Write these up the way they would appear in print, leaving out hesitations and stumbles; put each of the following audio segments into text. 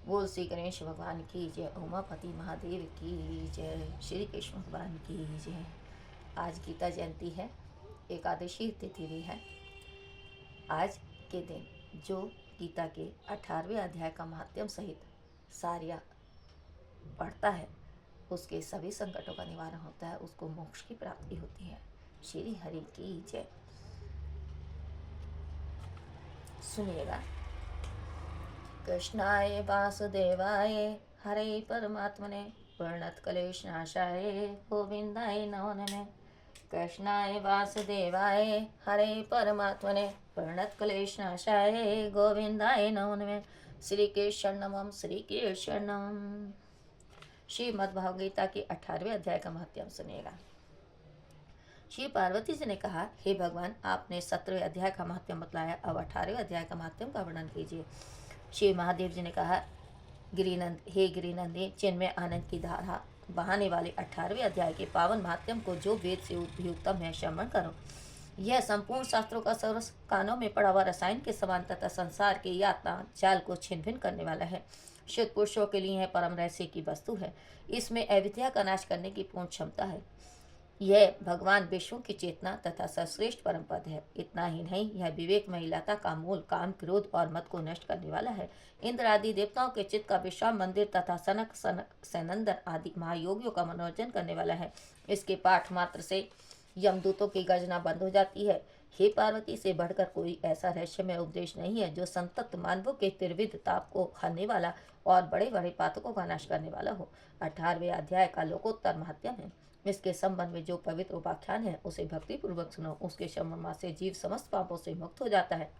बोल श्री गणेश भगवान की जय, उमापति महादेव की जय, श्री कृष्ण भगवान की जय। आज गीता जयंती है, एकादशी तिथि भी है। आज के दिन जो गीता के 18वें अध्याय का महात्म्य सहित सारिया पढ़ता है, उसके सभी संकटों का निवारण होता है, उसको मोक्ष की प्राप्ति होती है। श्री हरि की जय। सुनिएगा। कृष्णाय वासुदेवाय हरे परमात्मने प्रणत क्लेश नाशाय गोविंदाय नमो नमः। कृष्णाय वासुदेवाय हरे परमात्मने प्रणत क्लेश नाशाय गोविंदाय नमो नमः। श्री कृष्णम श्री कृष्णम। श्रीमद् भागवत गीता के 18वें अध्याय का महत्व सुनिएगा। श्री पार्वती जी ने कहा, हे भगवान, आपने 17वें अध्याय का महत्व बतलाया, अब 18वें अध्याय का महत्व का वर्णन कीजिए। श्री महादेव जी ने कहा, गिरिनंद, हे गिरिनंदी, जिनमें आनंद की धारा बहाने वाले 18वें अध्याय के पावन महात्म को जो वेद से भी उत्तम है, श्रवण करो। यह संपूर्ण शास्त्रों का सरस कानों में पड़ा हुआ रसायन के समान तथा संसार के यातना जाल को छिन्न भिन्न करने वाला है। शुद्ध पुरुषों के लिए यह परम रहस्य की वस्तु है। इसमें अविद्या का नाश करने की पूर्ण क्षमता है। यह भगवान विष्णु की चेतना तथा सर्वश्रेष्ठ परम पद है। इतना ही नहीं, यह विवेक महिलाता का मूल, काम, क्रोध और मत को नष्ट करने वाला है। इंद्र आदि देवताओं के चित्त का विश्राम मंदिर तथा सनक सनंदन आदि महायोगियों का मनोरंजन करने वाला है। इसके पाठ मात्र से यमदूतों की गर्जना बंद हो जाती है। हे पार्वती, से बढ़कर कोई ऐसा रहस्यमय उपदेश नहीं है जो संतप्त मानवों के त्रिविध ताप को हरने वाला और बड़े बड़े पातकों का नाश करने वाला हो। 18वें अध्याय का लोकोत्तर महात्म्य है। इसके संबंध में जो पवित्र उपाख्यान है, उसे भक्ति पूर्वक सुनो। उसके श्रवण से जीव समस्त पापों से मुक्त हो जाता है।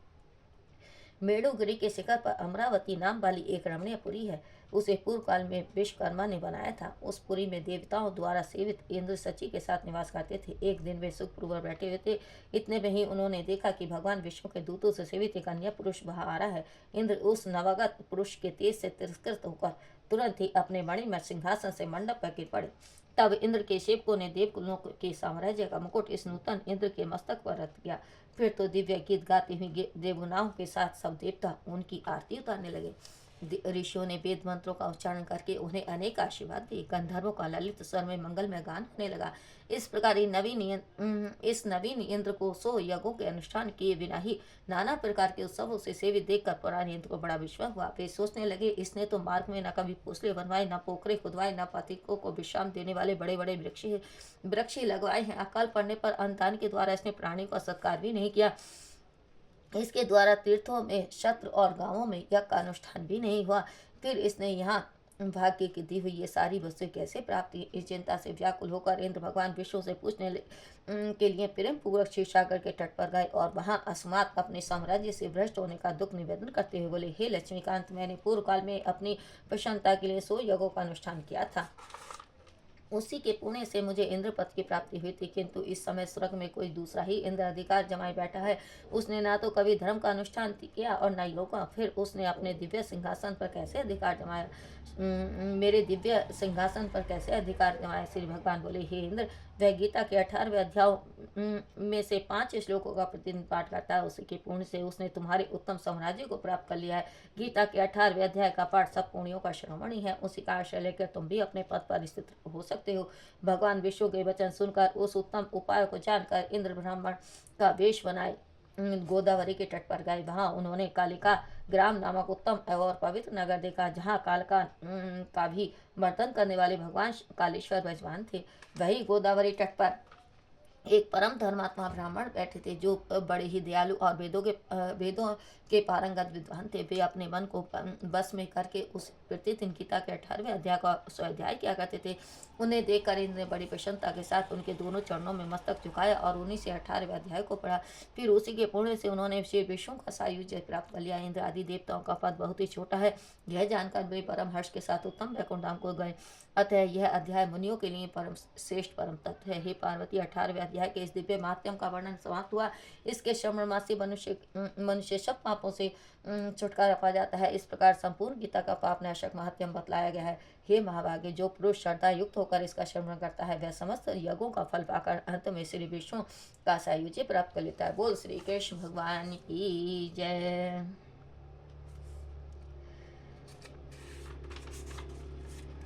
मेड़ुगिरी के शिखर पर अमरावती नाम वाली एक रमणीयपुरी है। उसे पूर्व काल में विश्वकर्मा ने बनाया था। उस पुरी में देवताओं द्वारा सेवित इंद्र सची के साथ निवास करते थे। एक दिन वे सुखपूर्वक बैठे हुए थे। इतने में ही उन्होंने देखा कि भगवान विष्णु के दूतों से सेवित एक अन्य पुरुष वहां आ रहा है। इंद्र उस नवागत पुरुष के तेज से तिरस्कृत होकर तुरंत ही अपने मणिमय सिंहासन से मंडप पर गिर पड़े। तब इंद्र के सेवकों ने देवकुलों के साम्राज्य का मुकुट इस नूतन इंद्र के मस्तक पर रख दिया। फिर तो दिव्य गीत गाती हुई देवगुनाओं के साथ सब देवता उनकी आरती उतारने लगे। ऋषियों ने वेद मंत्रों का उच्चारण करके उन्हें अनेक आशीर्वाद दिए। गंधर्वों का ललित स्वर में मंगलमय गान होने लगा। इस प्रकार इस नवीन इंद्र को 100 यज्ञों के अनुष्ठान किए बिना ही नाना प्रकार के उत्सवों से सेवित देखकर पुराने इंद्र को बड़ा विश्वास हुआ। वे सोचने लगे, इसने तो मार्ग में न कभी भोसले बनवाए, न पोखरे खुदवाए, न पथिकों को विश्राम देने वाले बड़े बड़े वृक्ष लगवाए हैं। अकाल पड़ने पर अंतान के द्वारा इसने प्राणियों का सत्कार भी नहीं किया। इसके द्वारा तीर्थों में, शस्त्र और गांवों में यज्ञ का अनुष्ठान भी नहीं हुआ। फिर इसने यहाँ भाग्य की दी हुई ये सारी वस्तुएं कैसे प्राप्त हुई? इस चिंता से व्याकुल होकर इंद्र भगवान विष्णु से पूछने के लिए प्रेम पूर्वक क्षीरसागर के तट पर गए और वहां अस्मात अपने साम्राज्य से भ्रष्ट होने का दुख निवेदन करते हुए बोले, हे लक्ष्मीकांत, मैंने पूर्व काल में अपनी प्रसन्नता के लिए 100 यज्ञों का अनुष्ठान किया था। उसी के पुण्य से मुझे इंद्र पद की प्राप्ति हुई थी, किंतु इस समय स्वर्ग में कोई दूसरा ही इंद्र अधिकार जमाए बैठा है। उसने ना तो कभी धर्म का अनुष्ठान किया और न योग का। फिर उसने अपने दिव्य सिंहासन पर कैसे अधिकार जमाया? मेरे दिव्य सिंहासन पर कैसे अधिकार जमाया? श्री भगवान बोले, हे इंद्र, वह गीता के 18वें अध्याय में से 5 श्लोकों का प्रतिदिन पाठ करता है। उसी के पुण्य से उसने तुम्हारे उत्तम साम्राज्य को प्राप्त कर लिया है। गीता के 18वें अध्याय का पाठ सब पुण्यों का श्रवण ही है। उसी का आश्रय लेकर तुम भी अपने पद पर स्थित हो सकते हो। भगवान विष्णु के वचन सुनकर, उस उत्तम उपाय को जानकर इंद्र ब्राह्मण का वेश बनाए गोदावरी के तट पर गए। वहां उन्होंने कालिका ग्राम नामक उत्तम और पवित्र नगर देखा, जहाँ कालिका का भी वर्तन करने वाले भगवान कालेश्वर विराजमान थे। वही गोदावरी तट पर एक परम धर्मात्मा ब्राह्मण बैठे थे, जो बड़े ही दयालु और वेदों के पारंगत विद्वान थे। वे अपने मन को बस में करके उस प्रतिदिन गीता के 18वें अध्याय का स्वाध्याय किया करते थे। उन्हें देखकर इंद्र ने बड़ी प्रसन्नता के साथ उनके दोनों चरणों में मस्तक झुकाया और उन्हीं से 18वें अध्याय को पढ़ा। फिर उसी के पुण्य से उन्होंने श्री विष्णु का सायुज्य प्राप्त कर लिया। इंद्र आदि देवताओं का पद बहुत ही छोटा है, यह जानकर वे परम हर्ष के साथ उत्तम वैकुंठ धाम को गए। अतः यह अध्याय मुनियों के लिए परम श्रेष्ठ परम तत्व है। हे पार्वती, 18वें अध्याय के इस दिव्य महात्म्य का वर्णन समाप्त हुआ। इसके श्रवण मासी मनुष्य सब पापों से छुटकारा पा जाता है। इस प्रकार संपूर्ण गीता का पाप नाशक महात्म्य बतलाया गया है। हे महाभागे, जो पुरुष श्रद्धा युक्त होकर इसका श्रवण करता है, वह समस्त यज्ञों का फल पाकर अंत में श्री विष्णु का सायुज्य प्राप्त कर लेता है। बोल श्री कृष्ण भगवान की जय।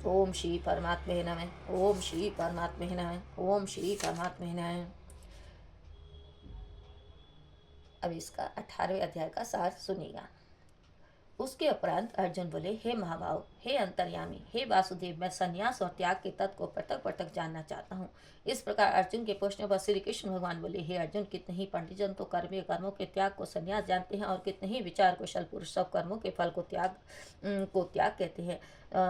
ओम श्री परमात्मे नमः। ओम श्री परमात्मे नमः। ओम श्री परमात्मे नमः। अब इसका 18वें अध्याय का सार सुनिएगा। उसके उपरांत अर्जुन बोले, हे महाभाव, हे अंतर्यामी, हे वासुदेव, मैं संन्यास और त्याग के तत्व को पटक पटक जानना चाहता हूँ। इस प्रकार अर्जुन के पूछने पर श्री कृष्ण भगवान बोले, हे अर्जुन, कितने ही पंडितजन तो कर्मों के त्याग को संन्यास जानते हैं और कितने ही विचार कुशल पुरुष सब कर्मों के फल को त्याग कहते हैं,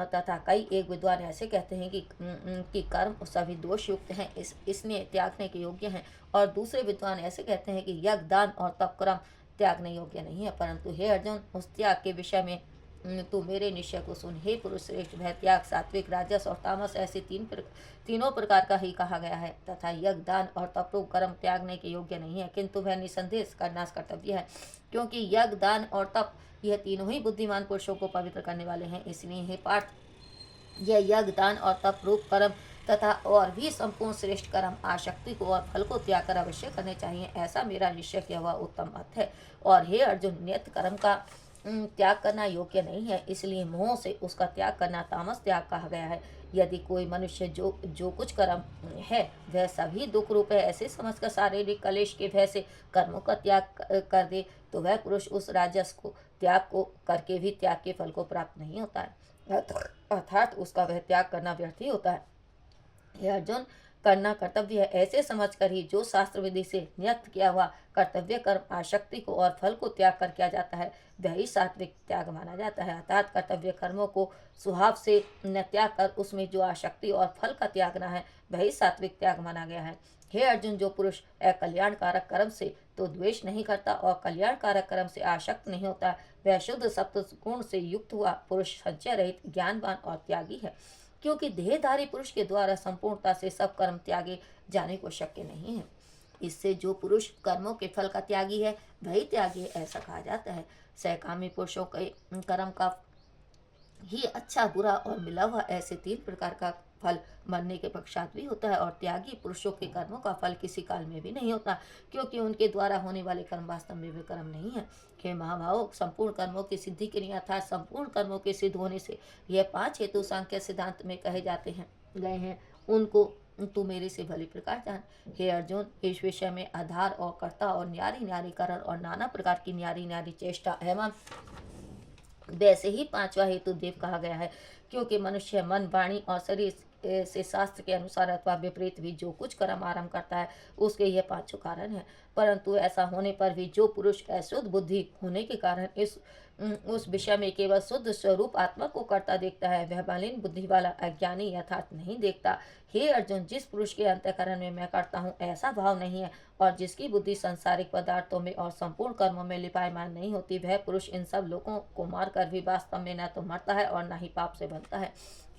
तथा कई एक विद्वान ऐसे कहते हैं कि कर्म सभी दोष युक्त हैं, इसलिए त्यागने के योग्य हैं, और दूसरे विद्वान ऐसे कहते हैं कि यज्ञ, दान और तप कर्म त्यागने योग्य नहीं है। परंतु हे अर्जुन, उस त्याग के विषय में तू मेरे निश्चय को सुन। हे पुरुष श्रेष्ठ, वह त्याग सात्विक, राजस और तामस ऐसे तीनों प्रकार का ही कहा गया है, तथा यज्ञ, दान और तपों कर्म त्यागने के योग्य नहीं है, किंतु वह निसंदेह करना कर्तव्य है, क्योंकि यज्ञ, दान और तप यह तीनों ही बुद्धिमान पुरुषों को पवित्र करने वाले हैं। इसलिए हे पार्थ, यह यज्ञ, दान और तप रूप कर्म तथा और भी संपूर्ण श्रेष्ठ कर्म आसक्ति को और फल को त्याग कर अवश्य करने चाहिए, ऐसा मेरा निश्चय किया हुआ उत्तम मत है। और हे अर्जुन, नियत कर्म का त्याग करना योग्य नहीं है, इसलिए मोह से उसका त्याग करना तामस त्याग कहा गया है। यदि कोई मनुष्य जो कुछ कर्म है वह सभी दुख रूप है, ऐसे समझकर शारीरिक कलेश के भय से कर्मों का त्याग कर दे, तो वह पुरुष उस राजस को त्याग को करके भी त्याग के फल को प्राप्त नहीं होता है, अर्थात उसका वह त्याग करना व्यर्थ ही होता है। हे अर्जुन, करना कर्तव्य है, ऐसे समझकर ही जो शास्त्र विधि से नियुक्त किया हुआ कर्तव्य कर्म आसक्ति को और फल को त्याग कर किया जाता है, वही सात्विक त्याग माना जाता है। अर्थात कर्तव्य कर्मों को स्वभाव से न त्याग कर उसमें जो आसक्ति और फल का त्यागना है, वही सात्विक त्याग माना गया है। हे अर्जुन, जो पुरुष अकल्याणकारक कर्म से तो द्वेष नहीं करता और कल्याणकारक कर्म से आसक्त नहीं होता, वह शुद्ध सप्त गुण से युक्त हुआ पुरुष संचय रहित, ज्ञानवान और त्यागी है, क्योंकि देहधारी पुरुष के द्वारा संपूर्णता से सब कर्म त्यागे जाने को शक्य नहीं है। इससे जो पुरुष कर्मों के फल का त्यागी है वही त्यागी है, ऐसा कहा जाता है। सहकामी पुरुषों के कर्म का ही अच्छा, बुरा और मिला हुआ ऐसे 3 प्रकार का फल मरने के पश्चात भी होता है, और त्यागी पुरुषों के कर्मों का फल किसी काल में भी नहीं होता, क्योंकि उनके द्वारा होने वाले कर्म वास्तव में वे कर्म नहीं है। हे महाभाव, संपूर्ण कर्मों की सिद्धि के लिए अर्थात संपूर्ण कर्मों के सिद्ध होने से यह 5 हेतु सांख्य सिद्धांत में कहे गए हैं, उनको तू मेरे से भली प्रकार जान। हे अर्जुन, इस विषय में आधार और कर्ता और न्यारी न्यारी करण और नाना प्रकार की न्यारी न्यारी चेष्टा एवं वैसे ही 5वां हेतु देव कहा गया है, क्योंकि मनुष्य मन, वाणी और शरीर से शास्त्र के अनुसार अथवा विपरीत भी जो कुछ कर्म आरंभ करता है, उसके ये 5 कारण है। परंतु ऐसा होने पर भी जो पुरुष अशुद्ध बुद्धि होने के कारण उस विषय में केवल शुद्ध स्वरूप आत्मा को करता देखता है, वह मलिन बुद्धि वाला अज्ञानी यथार्थ नहीं देखता। हे अर्जुन, जिस पुरुष के अंतःकरण में मैं करता हूँ ऐसा भाव नहीं है, और जिसकी बुद्धि संसारिक पदार्थों में और संपूर्ण कर्मों में लिपायमान नहीं होती, वह पुरुष इन सब लोगों को मारकर भी वास्तव में न तो मरता है और न ही पाप से बनता है।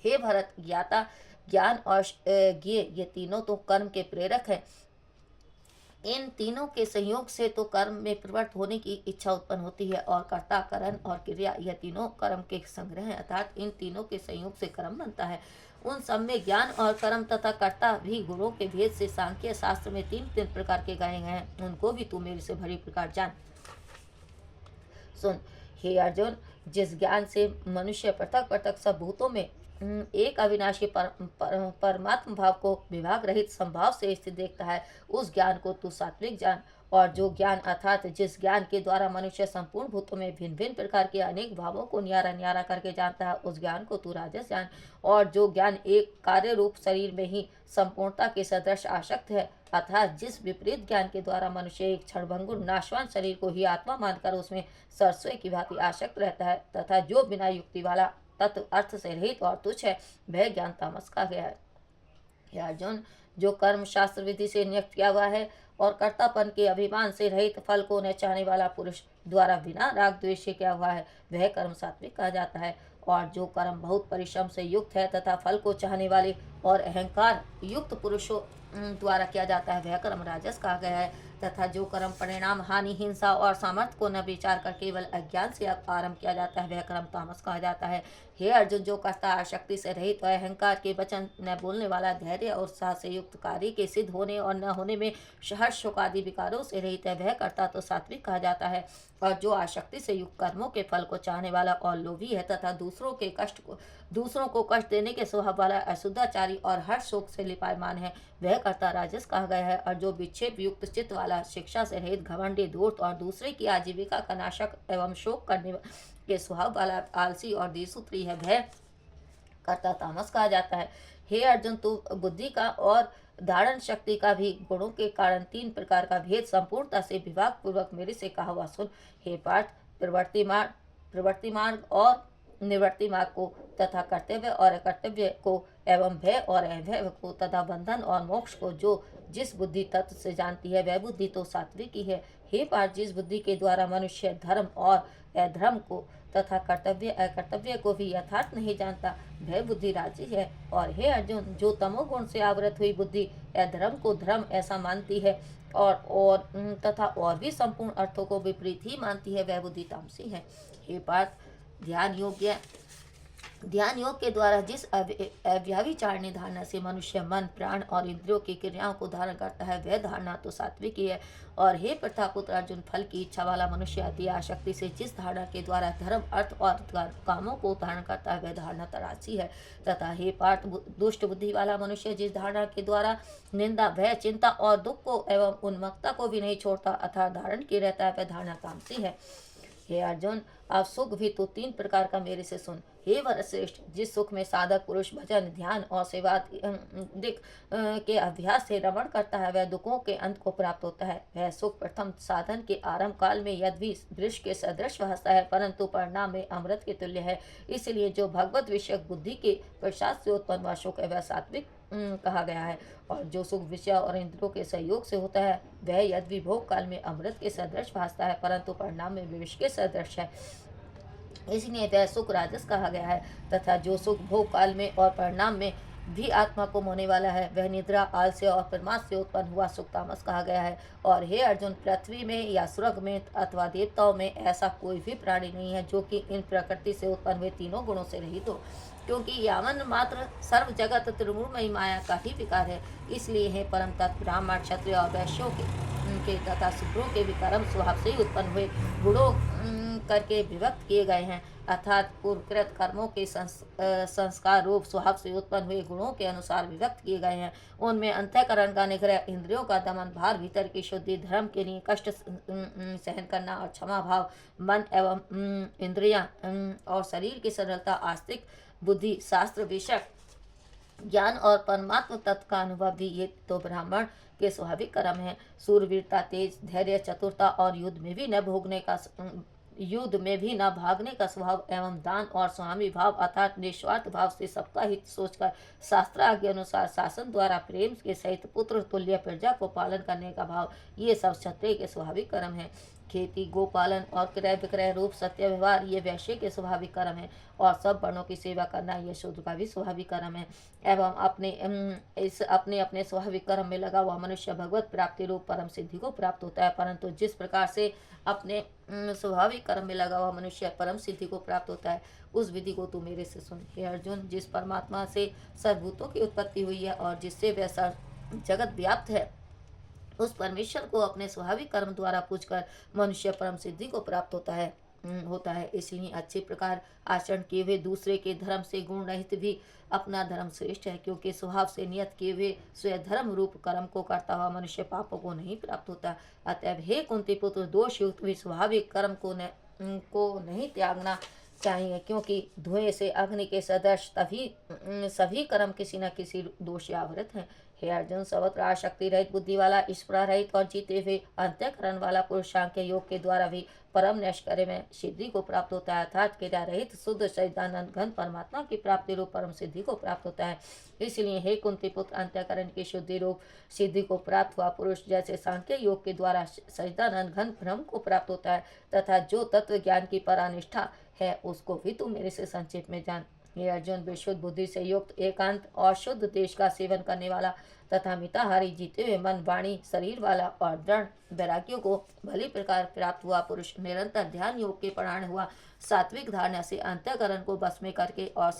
हे भरत, ज्ञाता, ज्ञान और ज्ञेय ये तीनों तो कर्म के प्रेरक हैं। इन तीनों के संयोग से तो कर्म में प्रवृत्त होने की इच्छा उत्पन्न होती है, और कर्ता, करण और क्रिया यह तीनों कर्म के संग्रह हैं, अर्थात इन तीनों के संयोग से कर्म बनता है। उन सब में ज्ञान और कर्म तथा कर्ता भी गुणों के भेद से सांख्य शास्त्र में 3 प्रकार के गए हैं, उनको भी तू मेरे से भली प्रकार जान। सुन हे अर्जुन, जिस ज्ञान से मनुष्य पृथक पृथक सब भूतों में एक अविनाशी परमात्म भाव को विभाग रहित संभाव से स्थित देखता है, उस ज्ञान को तू सात्विक जान। और जो ज्ञान अर्थात जिस ज्ञान के द्वारा मनुष्य संपूर्ण भूतों में भिन्न भिन्न प्रकार के अनेक भावों को न्यारा न्यारा करके जानता है, उस ज्ञान को तू राजस जान। और जो ज्ञान एक कार्य रूप शरीर में ही संपूर्णता के सदृश आसक्त है, अर्थात जिस विपरीत ज्ञान के द्वारा मनुष्य एक क्षणभंगुर नाशवान शरीर को ही आत्मा मानकर उसमें सरसों की भांति आसक्त रहता है, तथा जो बिना युक्ति वाला तत्व अर्थ से रहित और तुच्छ है, वह ज्ञान तामस कहा गया है। हे अर्जुन, जो कर्म शास्त्र विधि से नियुक्त किया हुआ है और कर्तापन के अभिमान से रहित फल को न चाहने वाला पुरुष द्वारा बिना राग द्वेष से किया हुआ है, वह कर्म सात्विक कहा जाता है। और जो कर्म बहुत परिश्रम से युक्त है तथा फल को चाहने वाले और अहंकार युक्त पुरुषों द्वारा किया जाता है, वह कर्म राजस कहा गया है। तथा जो कर्म परिणाम, हानि, हिंसा और सामर्थ्य को न विचार कर केवल अज्ञान से आरंभ किया जाता है, वह कर्म तामस कहा जाता है। हे अर्जुन, जो कर्ता आसक्ति से रहित और अहंकार के वचन न बोलने वाला, धैर्य और उत्साह से युक्त, कार्य के सिद्ध होने और न होने में हर्ष शोक आदि विकारों से रहित है, वह कर्ता तो सात्विक कहा जाता है। और जो आसक्ति से युक्त कर्मों के फल को चाहने वाला और लोभी है तथा दूसरों को कष्ट देने के स्वभाव वाला अशुद्धाचारी और हर शोक से लिपायमान है, वह कर्ता राजस कहा गया है। और जो विक्षेप युक्त चित्त वाला, शिक्षा से रहित, घमंडी, धूर्त और दूसरे की आजीविका का नाशक एवं शोक करने के स्वभाव वाला आलसी और दीसूत्री है, वह कर्ता तामस कहा जाता है। हे अर्जुन, तू बुद्धि का और धारण शक्ति का भी गुणों के कारण 3 प्रकार का भेद संपूर्णता से विभाग पूर्वक मेरे से कहा हुआ सुन। हे पार्थ, प्रवृत्ति मार्ग और निवृत्ति मार्ग को तथा कर्तव्य और अकर्तव्य को एवं भय और अभय को तथा बंधन और मोक्ष को जो जिस बुद्धि तत्व से जानती है, वह बुद्धि तो सात्विक ही है। हे पार्थ, जिस बुद्धि के द्वारा मनुष्य धर्म और अधर्म को तथा कर्तव्य अकर्तव्य को भी यथार्थ नहीं जानता, वह बुद्धि राजी है। और हे अर्जुन, जो तमोगुण से आवृत हुई बुद्धि अधर्म को धर्म ऐसा मानती है और तथा और भी संपूर्ण अर्थों को विपरीत ही मानती है, वह बुद्धि तामसी है। हे पार्थ, ध्यान योग के द्वारा जिस अव्याभिचारिणी धारणा से मनुष्य मन, प्राण और इंद्रियों की क्रियाओं को धारण करता है, वह धारणा तो सात्विक ही है। और हे प्रतापुत्र अर्जुन, फल की इच्छा वाला मनुष्य अति आसक्ति से जिस धारणा के द्वारा धर्म, अर्थ और कामों को धारण करता है, वह धारणा तरासी है। तथा हे पार्थ, दुष्ट बुद्धि वाला मनुष्य जिस धारणा के द्वारा निंदा, भय, चिंता और दुख को एवं उन्मत्तता को भी नहीं छोड़ता अथवा धारण किए रहता है, वह धारणा तामसी है। हे अर्जुन, अब सुख भी तो 3 प्रकार का मेरे से सुन। हे वरश्रेष्ठ, जिस सुख में साधक पुरुष भजन, ध्यान और सेवा के अभ्यास से रमण करता है, वह दुखों के अंत को प्राप्त होता है। वह सुख प्रथम साधन के आरंभ काल में यद्यपि वृक्ष के सदृश भासता है, परंतु परिणाम में अमृत के तुल्य है। इसलिए जो भगवत विषयक बुद्धि के प्रसाद से उत्पन्न हुआ सुख है, वह सात्विक कहा गया है। और जो सुख विषय और इंद्रियों के सहयोग से होता है, वह यद्यपि भोग काल में अमृत के सदृश भासता है, परंतु परिणाम में विष के सदृश है, इसलिए वह सुख राजस कहा गया है। तथा जो सुख भोग काल में और परिणाम में भी आत्मा को मोहने वाला है, वह निद्रा, आलस्य और प्रमाद से उत्पन्न हुआ सुख तामस कहा गया है। और हे अर्जुन, पृथ्वी में या स्वर्ग में अथवा देवताओं में ऐसा कोई भी प्राणी नहीं है जो कि इन प्रकृति से उत्पन्न हुए तीनों गुणों से रहित हो, क्योंकि यावन मात्र सर्व जगत त्रिगुणमयी माया का ही विकार है। इसलिए हे परम तत्व, ब्राह्मण, क्षत्रिय और वैश्यों के तथा शूद्रों के भी कर्म स्वभाव से ही उत्पन्न हुए गुणों करके विभक्त किए गए हैं, अर्थात पूर्वकृत कर्मों के संस्कार रूप स्वभाव से उत्पन्न हुए गुणों के अनुसार विभक्त किए गए हैं। उनमें अंतःकरण का निग्रह, इंद्रियों का दमन, भार भीतर की शुद्धि, धर्म के लिए कष्ट सहन करना और क्षमा भाव, मन एवं इंद्रियां और शरीर की सरलता, आस्तिक बुद्धि, शास्त्र विषयक ज्ञान और परमात्म तत्व का अनुभव भी ये तो ब्राह्मण के स्वाभाविक कर्म है। सूरवीरता, तेज, धैर्य, चतुरता और युद्ध में भी न भागने का स्वभाव एवं दान और स्वामी भाव अर्थात निस्वार्थ भाव से सबका हित सोचकर शास्त्राज्ञ अनुसार शासन द्वारा प्रेम के सहित पुत्र तुल्य प्रजा को पालन करने का भाव, ये सब क्षत्रिय के स्वाभाविक कर्म है। खेती, गोपालन और क्रय विक्रय रूप सत्य व्यवहार ये वैश्य के स्वाभाविक कर्म है। और सब वर्णों की सेवा करना ये शूद्र का भी स्वाभाविक कर्म है। एवं अपने अपने स्वाभाविक कर्म में लगा हुआ मनुष्य भगवत प्राप्ति रूप परम सिद्धि को प्राप्त होता है। परंतु जिस प्रकार से अपने स्वाभाविक कर्म में लगा हुआ मनुष्य परम सिद्धि को प्राप्त होता है, उस विधि को तू मेरे से सुन। हे अर्जुन, जिस परमात्मा से सर्वभूतों की उत्पत्ति हुई है और जिससे वह जगत व्याप्त है, उस परमेश्वर को अपने स्वाभाविक कर्म द्वारा पूजकर मनुष्य परम सिद्धि को प्राप्त होता है। इसीलिए अच्छे प्रकार आचरण किए हुए दूसरे के धर्म से गुण रहित भी अपना धर्म श्रेष्ठ है, क्योंकि स्वभाव से नियत किए हुए स्वधर्म रूप कर्म को करता हुआ मनुष्य पापों को नहीं प्राप्त होता। अतएव हे कुंती पुत्र, दोष युक्त भी स्वाभाविक कर्म को नहीं त्यागना चाहिए, क्योंकि धुएं से अग्नि के सदृश सभी कर्म किसी न किसी दोष से आवृत हैं। हे अर्जुन, सर्वत्र आसक्ति रहित, बुद्धि वाला, स्पृहा रहित और जीते हुए अंतःकरण वाला पुरुष सांख्य योग के द्वारा भी परम नैष्कर्य में सिद्धि को प्राप्त होता है, अर्थात क्रिया रहित शुद्ध सच्चिदानंद घन परमात्मा की प्राप्ति रूप परम सिद्धि को प्राप्त होता है। इसलिए हे कुंती पुत्र, अंतःकरण की शुद्धि रूप सिद्धि को प्राप्त हुआ पुरुष जैसे सांख्य योग के द्वारा सच्चिदानंद घन ब्रह्म को प्राप्त होता है, तथा जो तत्व ज्ञान की परानिष्ठा है उसको भी तू मेरे से संक्षेप में जान। हे अर्जुन, विशुद्ध बुद्धि से युक्त, एकांत और शुद्ध देश का सेवन करने वाला तथा मिताहारी, जीते हुए मन, वाणी, शरीर वाला और दृढ़ वैराग्यों को भली प्रकार प्राप्त हुआ पुरुष निरंतर ध्यान योग के परायण हुआ, सात्विक धारणा से अंतःकरण को बस में करके और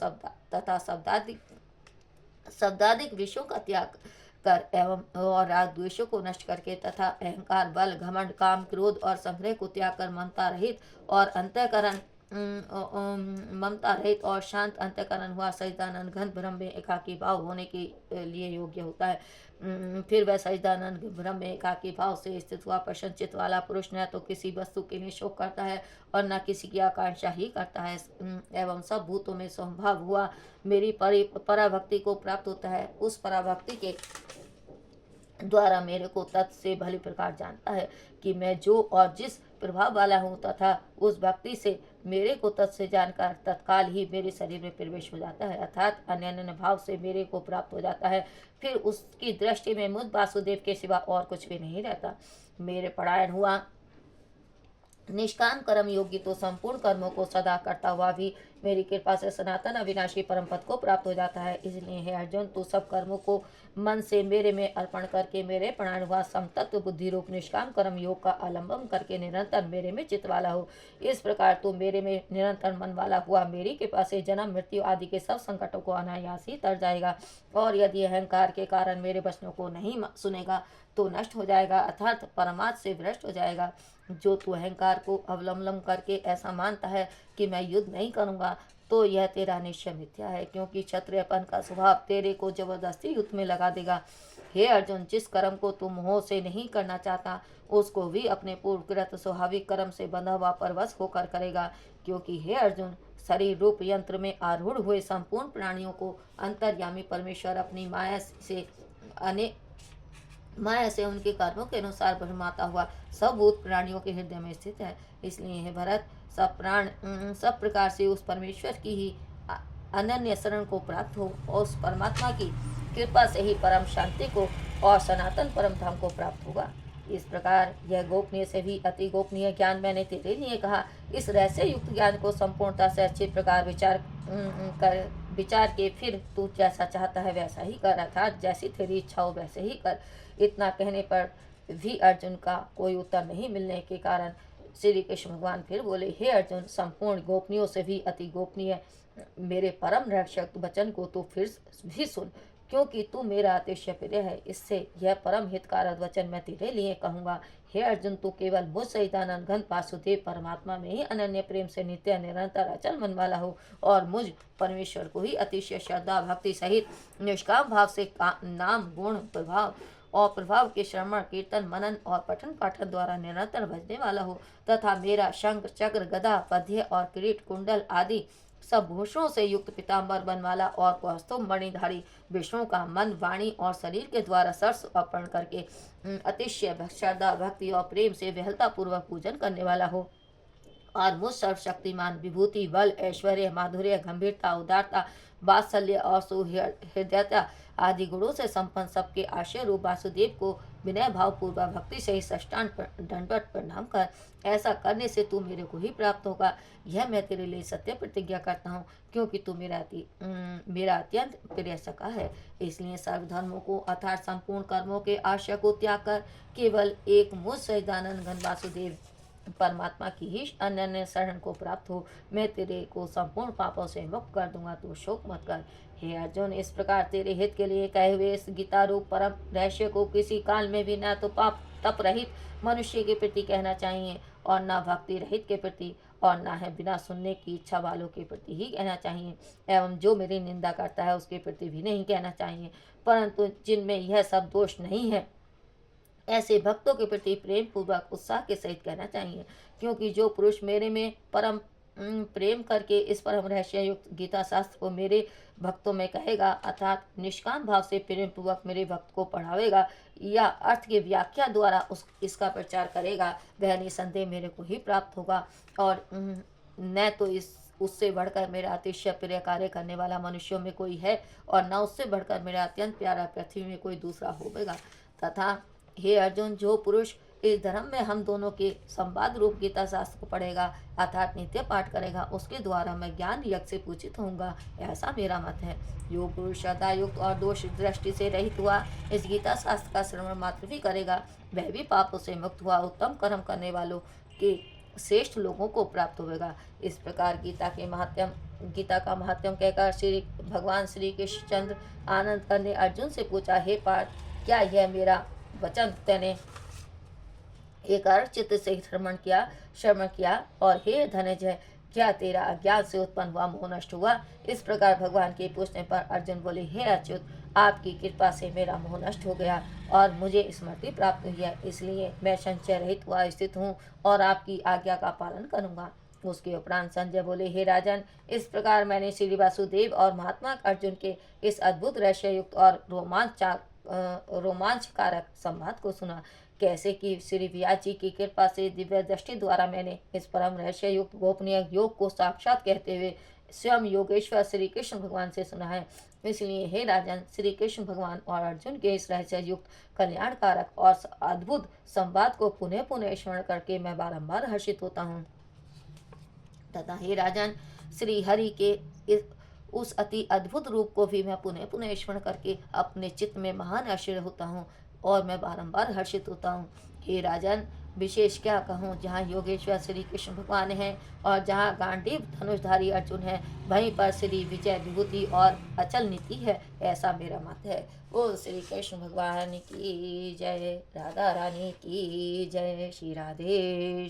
शब्दादिक विषयों का त्याग कर एवं और राग द्वेषों को नष्ट करके तथा अहंकार, बल, घमंड, काम, क्रोध और संग्रह को त्याग कर ममता रहित और अंतःकरण ममता रहित और शांत अंतःकरण हुआ सच्चिदानंद घन ब्रह्म में एकाकी भाव होने के लिए योग्य होता है। फिर वह सच्चिदानंद ब्रह्म में एकाकी भाव से स्थित हुआ प्रसन्नचित्त वाला पुरुष न तो किसी वस्तु के लिए शोक करता है और न किसी की आकांक्षा ही करता है, एवं सब भूतों में समभाव हुआ मेरी पराभक्ति को प्राप्त होता है। उस पराभक्ति के द्वारा मेरे को तत् से भली प्रकार जानता है कि मैं जो और जिस प्रभाव वाला हूँ तथा उस भक्ति से मेरे को तत् से जानकर तत्काल ही मेरे शरीर में प्रवेश हो जाता है, अर्थात अन्य भाव से मेरे को प्राप्त हो जाता है। फिर उसकी दृष्टि में मुझ वासुदेव के सिवा और कुछ भी नहीं रहता। मेरे परायण हुआ निष्काम कर्म योगी तो संपूर्ण कर्मों को सदा करता हुआ भी मेरी कृपा से सनातन अविनाशी परम पद को प्राप्त हो जाता है। इसलिए हे अर्जुन, तू सब कर्मों को मन से मेरे में अर्पण करके मेरे प्राण हुआ समतत्व बुद्धि रूप निष्काम कर्म योग का अवलंबन करके निरंतर मेरे में चित्त वाला हो। इस प्रकार तू मेरे में निरंतर मन वाला हुआ मेरी कृपा से जन्म मृत्यु आदि के सब संकटों को अनायास ही तर जाएगा, और यदि अहंकार के कारण मेरे वचनों को नहीं सुनेगा तो नष्ट हो जाएगा, अर्थात परमार्थ से भ्रष्ट हो जाएगा। जो तू अहंकार को अवलंबन करके ऐसा मानता है कि मैं युद्ध नहीं करूंगा, तो यह तेरा निश्चय मिथ्या है, क्योंकि क्षत्रियपन का स्वभाव तेरे को जबरदस्ती युद्ध में लगा देगा। हे अर्जुन, जिस कर्म को तू मोह से नहीं करना चाहता उसको भी अपने पूर्वकृत स्वाभाविक कर्म से बंधा हुआ परवश होकर करेगा, क्योंकि हे अर्जुन, शरीर रूप यंत्र में आरूढ़ हुए संपूर्ण प्राणियों को अंतर्यामी परमेश्वर अपनी माया से उनके कर्मों के अनुसार भरमाता हुआ सब भूत प्राणियों के हृदय में स्थित है। इसलिए हे भरत, सब प्राण सब प्रकार से उस परमेश्वर की ही अनन्य शरण को प्राप्त हो, और उस परमात्मा की कृपा से ही परम शांति को और सनातन परम धाम को प्राप्त होगा। इस प्रकार यह गोपनीय से भी अति गोपनीय ज्ञान मैंने तेरे लिए कहा। इस रहस्य युक्त ज्ञान को संपूर्णता से अच्छे प्रकार विचार के फिर तू जैसा चाहता है वैसा ही कर, अर्थात जैसी तेरी इच्छा हो वैसे ही कर। इतना कहने पर भी अर्जुन का कोई उत्तर नहीं मिलने के कारण श्री कृष्ण भगवान फिर बोले, हे अर्जुन, संपूर्ण गोपनीयों से भी अति गोपनीय मेरे परम रक्षक वचन को तू फिर भी सुन, क्योंकि तू मेरा अतिशय प्रिय है। इससे यह परम हितकारक वचन मैं तेरे लिए कहूँगा। हे अर्जुन, तू केवल मुझ सहितानंद घन वासुदेव परमात्मा में ही अनन्य प्रेम से नित्य निरंतर अचल मन वाला हो, और मुझ परमेश्वर को ही अतिशय श्रद्धा भक्ति सहित निष्काम भाव से नाम गुण प्रभाव के श्रवण कीर्तन मनन और पठन पाठन द्वारा निरंतर भजने वाला हो, तथा मेरा शंख चक्र गदा पद्य और किरीट कुंडल आदि सब भूषणों से युक्त पीताम्बर बन वाला और कौस्तुभ मणिधारी विष्णु का मन वाणी और शरीर के द्वारा सरस अर्पण करके अतिशय श्रद्धा भक्ति और प्रेम से विहलता पूर्वक पूजन करने वाला हो, और मुझ सर्वशक्तिमान विभूति बल ऐश्वर्य माधुर्य गंभीरता उदारता वात्सल्य और सुहृदयता आदि गुणों से संपन्न सबके आश्रय रूप वासुदेव को विनय भाव पूर्वक भक्ति से ही साष्टांग दंडवत प्रणाम कर। ऐसा करने से तू मेरे को ही प्राप्त होगा, यह मैं तेरे लिए सत्य प्रतिज्ञा करता हूँ, क्योंकि तू मेरा अत्यंत प्रिय सखा है। इसलिए सर्वधर्मों को अर्थात संपूर्ण कर्मों के आश्रय को त्याग कर केवल एक मुझ सच्चिदानंद घन वासुदेव परमात्मा की ही अनन्य शरण को प्राप्त हो, मैं तेरे को संपूर्ण पापों से मुक्त कर दूंगा, तू शोक मत कर। हे अर्जुन, इस प्रकार तेरे हित के लिए कहे हुए इस गीता रूप परम रहस्य को किसी काल में भी न तो पाप तप रहित मनुष्य के प्रति कहना चाहिए, और न भक्ति रहित के प्रति, और न है बिना सुनने की इच्छा वालों के प्रति ही कहना चाहिए, एवं जो मेरी निंदा करता है उसके प्रति भी नहीं कहना चाहिए, परंतु जिनमें यह सब दोष नहीं है ऐसे भक्तों के प्रति प्रेम पूर्वक उत्साह के सहित कहना चाहिए। क्योंकि जो पुरुष मेरे में परम प्रेम करके इस परम रहस्य युक्त गीता शास्त्र को मेरे भक्तों में कहेगा, अर्थात निष्काम भाव से प्रेम पूर्वक मेरे भक्त को पढ़ावेगा या अर्थ की व्याख्या द्वारा इसका प्रचार करेगा, वह निसंदेह मेरे को ही प्राप्त होगा, और न तो उससे बढ़कर मेरा अतिशय प्रिय कार्य करने वाला मनुष्यों में कोई है, और न उससे बढ़कर मेरा अत्यंत प्यारा पृथ्वी में कोई दूसरा होगा। तथा हे अर्जुन, जो पुरुष इस धर्म में हम दोनों के संवाद रूप गीता शास्त्र को पढ़ेगा अर्थात नित्य पाठ करेगा, उसके द्वारा मैं ज्ञान यज्ञ से पूजित होऊंगा, ऐसा मेरा मत है। जो पुरुष श्रद्धा युक्त और दोष दृष्टि से रहित हुआ इस गीता शास्त्र का श्रवण मात्र भी करेगा, वह भी पापों से मुक्त हुआ उत्तम कर्म करने वालों के श्रेष्ठ लोगों को प्राप्त होगा। इस प्रकार गीता का महात्म्य कहकर भगवान श्री कृष्णचंद्र आनंद करने अर्जुन से पूछा, हे पार्थ, क्या यह मेरा वचन तूने एकाग्र चित्त से श्रवण किया और हे धनंजय, क्या तेरा अज्ञान से उत्पन्न हुआ मोह नष्ट हुआ? इस प्रकार भगवान के पूछने पर अर्जुन बोले, हे अच्युत, आपकी कृपा से मेरा मोह नष्ट हो गया और मुझे स्मृति प्राप्त हुई है, इसलिए मैं संशय रहित हुआ स्थित हूँ और आपकी आज्ञा का पालन करूँगा। उसके उपरांत संजय बोले, हे राजन, इस प्रकार मैंने श्री वासुदेव और महात्मा अर्जुन के इस अद्भुत रहस्य युक्त और रोमांचकारक संवाद को सुना। कैसे कि श्री व्यास जी की कृपा से दिव्य दृष्टि द्वारा मैंने इस परम रहस्य युक्त गोपनीय योग को साक्षात कहते हुए स्वयं योगेश्वर श्री कृष्ण भगवान से सुना है। इसलिए हे राजन, श्री कृष्ण भगवान और अर्जुन के इस रहस्य युक्त कल्याणकारक और अद्भुत संवाद को पुनः पुनः स्मरण करके मैं बारंबार हर्षित होता हूँ तथा हे राजन, श्री हरि के उस अति अद्भुत रूप को भी मैं पुनः पुनः स्मरण करके अपने चित्त में महान आश्चर्य होता हूँ और मैं बारंबार हर्षित होता हूँ। हे राजन, विशेष क्या कहूँ, जहाँ योगेश्वर श्री कृष्ण भगवान हैं और जहाँ गांडीव धनुषधारी अर्जुन है, वहीं पर श्री विजय विभूति और अचल नीति है, ऐसा मेरा मत है। ओ श्री कृष्ण भगवान की जय, राधा रानी की जय, श्री राधे।